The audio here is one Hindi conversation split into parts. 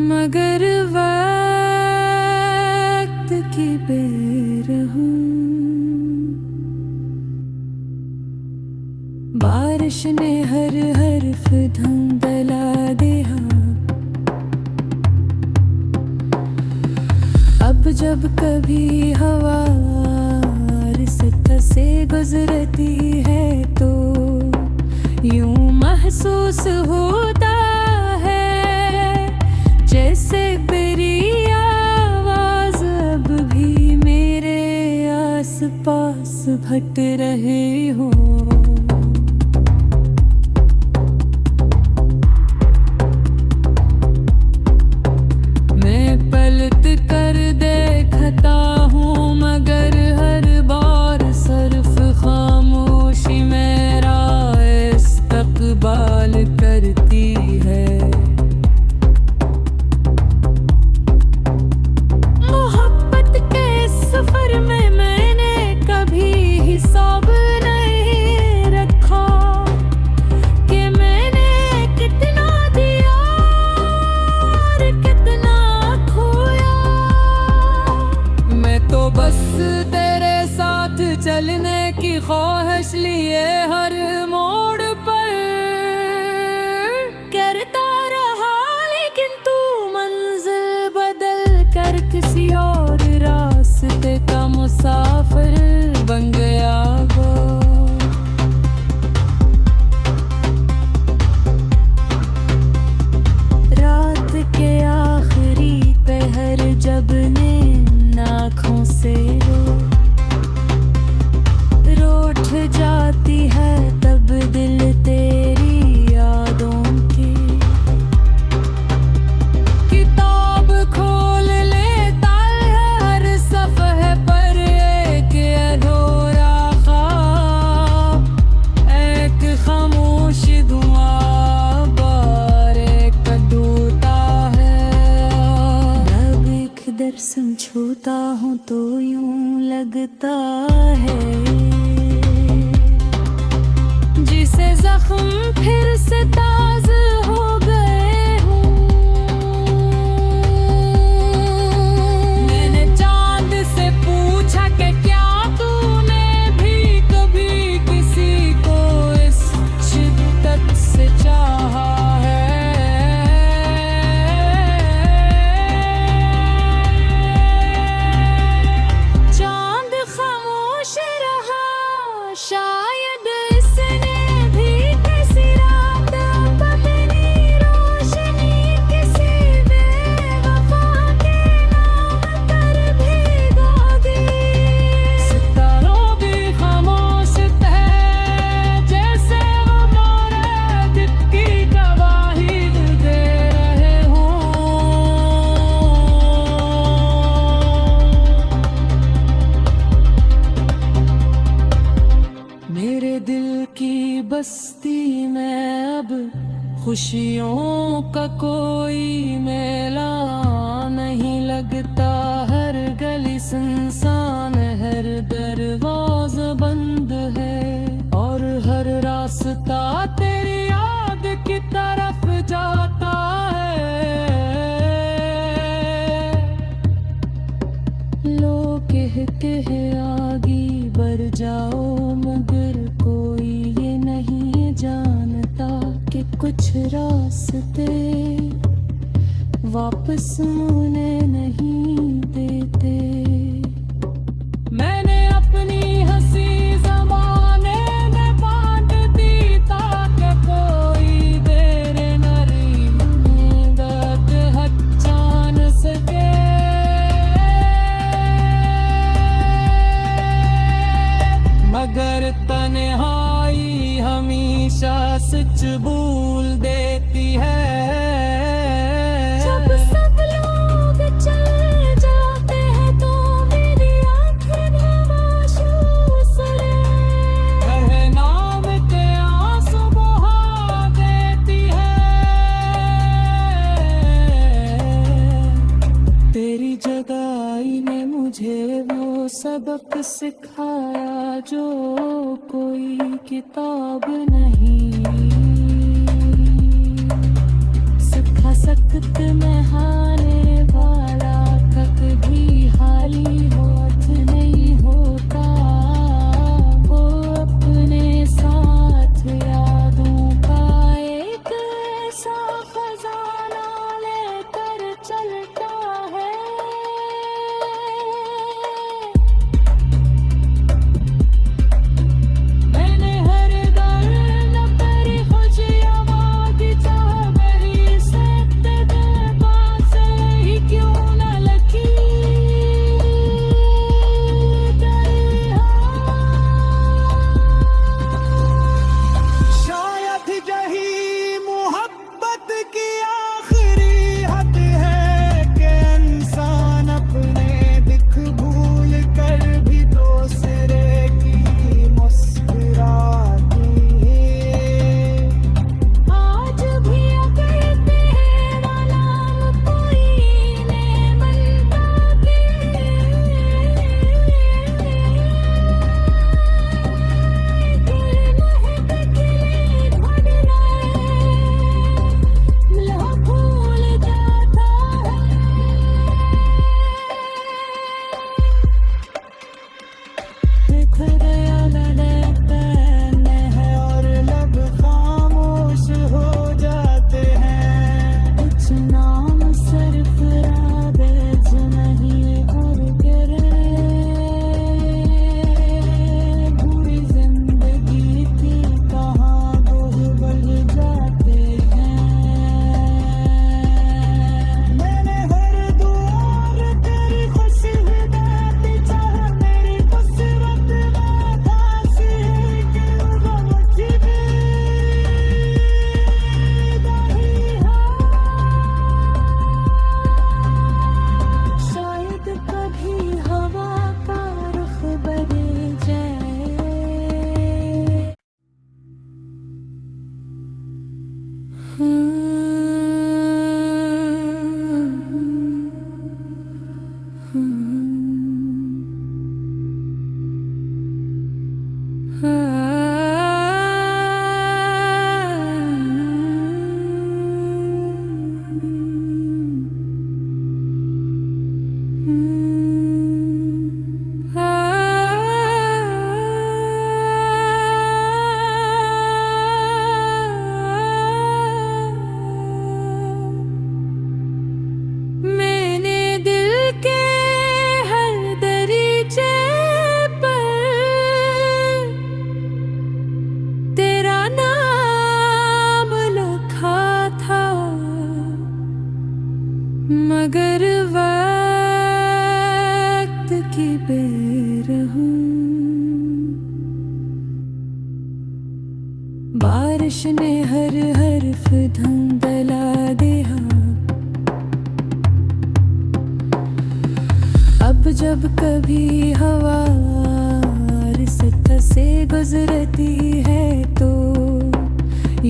मगर वक्त की बेरहम बारिश ने हर हर्फ धुंधला दिया। अब जब कभी हवा रिश्ते से गुजरती है तो यूं महसूस होता जैसे तेरी आवाज अब भी मेरे आस-पास भट रहे हो। मैं पलट कर देखता हूँ मगर हर बार सिर्फ खामोशी मेरा इस्तकबाल करती है। चलने की ख्वाहिश लिए हर मोड़ पर करता रहा लेकिन तू मंजिल बदल कर किसी और रास्ते का मुसाफिर बन गया वो। रात के आखिरी पहर जब नींद आँखों से जाती है तब दिल तेरी यादों की किताब खोल लेता है हर सफ़हे पर एक अधूरा ख्वाब, एक खामोश धुआं बारे कटता है। जब एक दर्शन छूता हूँ तो यूं लगता है जिसे जख्म फिर से ताज़ा हो गए हूँ। मैंने चांद से पूछा कि क्या तूने भी कभी किसी को इस शिद्दत से चाहा है। चांद खामोश रहा शायद बस्ती में अब खुशियों का कोई मेला नहीं लगता। हर गली सुनसान, हर दरवाजा बंद है और हर रास्ता तेरी याद की तरफ जाता है। लोग कहते हैं आगे बढ़ जाओ मगर कोई नहीं जानता कि कुछ रास्ते वापस मुड़ने नहीं देते। मैंने अपनी हंसी ज़माने में बांट दी ताकि कोई दे तन्हाई हमेशा सच बोल देती है। जब सब लोग चले जाते हैं तो मेरी आंखें बेहोश रहे नाम के आंसू बहा देती है। तेरी जुदाई ने मुझे वो सबक सिखाया जो कोई किताब नहीं सिखा सकते। मैं हारने वाला कभी हारी होत नहीं होता। वो अपने साथ यादों का एक ऐसा खजाना लेकर चलता है। मैंने हर दर्द तेरी खुशियाँ मांगी चाह मेरी सकते दिल पास ही क्यों न लगी शायद यही मोहब्बत की आखिरी हद है कि इंसान अपने दिख भूल कर भी दूसरे की मुस्कुराती है। आज भी अगर तेरा नाम कोई ने बनता के भूल जाता है। खुदा गलत है और लब खामोश हो जाते हैं। कुछ नाम सिर्फ राबेज नहीं और गिरे पूरी जिंदगी थी कहाँ बोझ बढ़ जाते हैं। मैंने हर दुआ तेरी खुशी देती चाह मेरी कसरत में फांसी क्यों गमची बेदाही शायद कभी हवा का रुख बदल जाए। मैंने दिल के हर दरीचे पर तेरा नाम लिखा था मगर वक्त की बेरहम बारिश ने हर हर्फ धुंधला दिया। अब जब कभी हवा रिश्ते से गुजरती है तो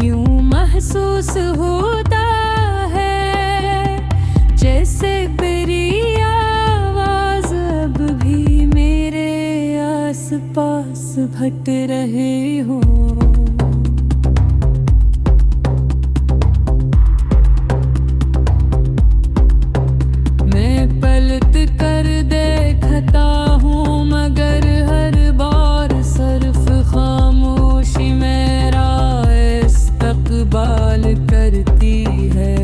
यूं महसूस होता है जैसे मेरी आवाज अब भी मेरे आसपास भट रहे हो। मैं पलट कर देखता हूँ मगर हर बार सिर्फ खामोशी मेरा इस्तकबाल करती है।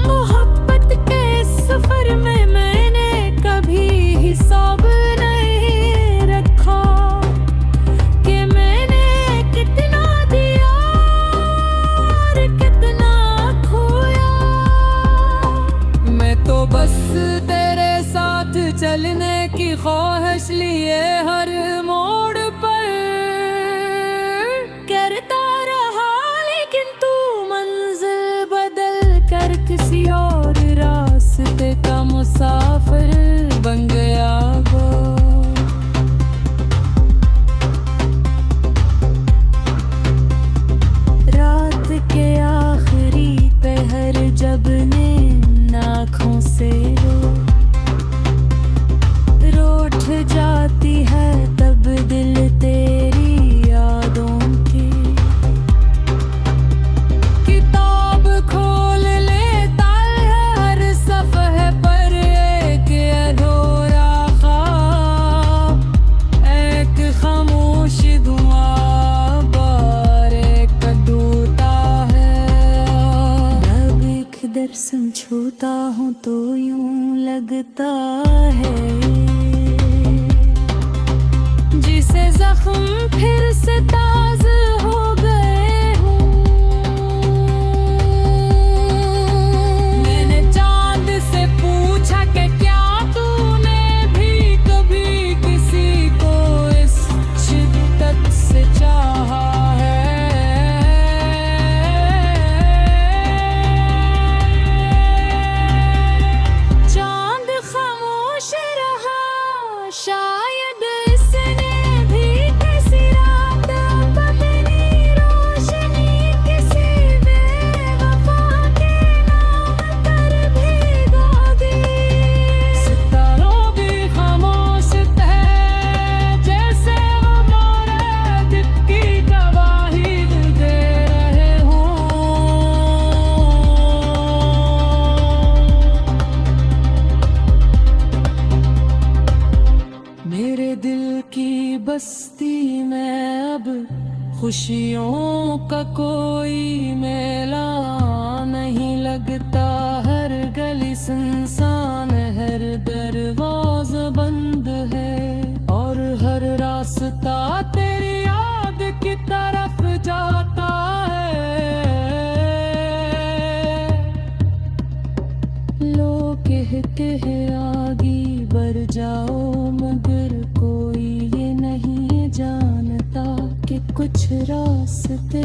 मोहब्बत के सफर में मैंने कभी हिसाब नहीं रखा कि मैंने कितना दिया और कितना खोया। मैं तो बस तेरे साथ चलने की हंस लिए हर मोड़ पर। करता रहा लेकिन तू मंजिल बदल कर किसी और रास्ते का मुसाफिर बन गया वो। रात के आखिरी पहर जब नींद आँखों से रूठ जाती है तब दिल तेरी यादों की किताब खोल लेता है हर सफ़े पर एक अधूरा ख्वाब, एक खामोश धुआं बारे कदूता है। जब एक दर्शन छूता हूँ तो यूं लगता है जिसे जख्म फिर से ताज़ा हो गए हों। मैंने चांद से पूछा कि क्या तूने भी कभी किसी को इस शिद्दत से चाहा है। चांद खामोश रहा, शायद इसने भी किसी रात अपनी रोशनी किसी बेवफा के नाम पर भिगो दी। सितारों भी खामोश थे जैसे वो मोरे दिल की गवाही दे रहे हों। मेरे दिल की बस्ती में अब खुशियों का कोई मेला नहीं लगता। हर गली सुनसान, हर दरवाजा बंद है और हर रास्ता तेरी याद की तरफ जाता है। लोग कहते हैं आगे बढ़ जाओ मगर कोई ये नहीं जानता कि कुछ रास्ते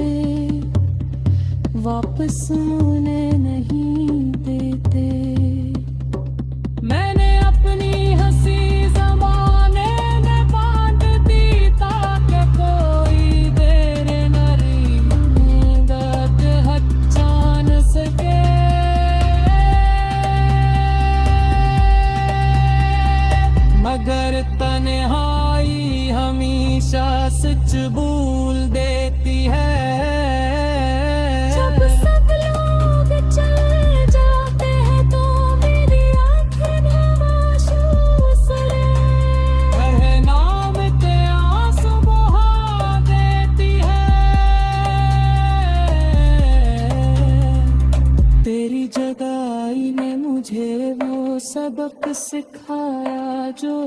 वापस मुड़ने नहीं देते। मैंने अपनी हंसी ज़माने में बांध दी ताकि कोई देर नरी में दर्द हचान सके। मगर तन्हाई हमेशा सच भूल देती है। जब सब लोग चले जाते हैं तो मेरी आंखें बेहोश रहे नाम के आंसू बहा देती है। तेरी जुदाई ने मुझे वो सबक सिखाया जो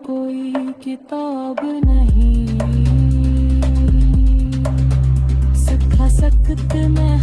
कोई किताब नहीं सिखा सकती। मैं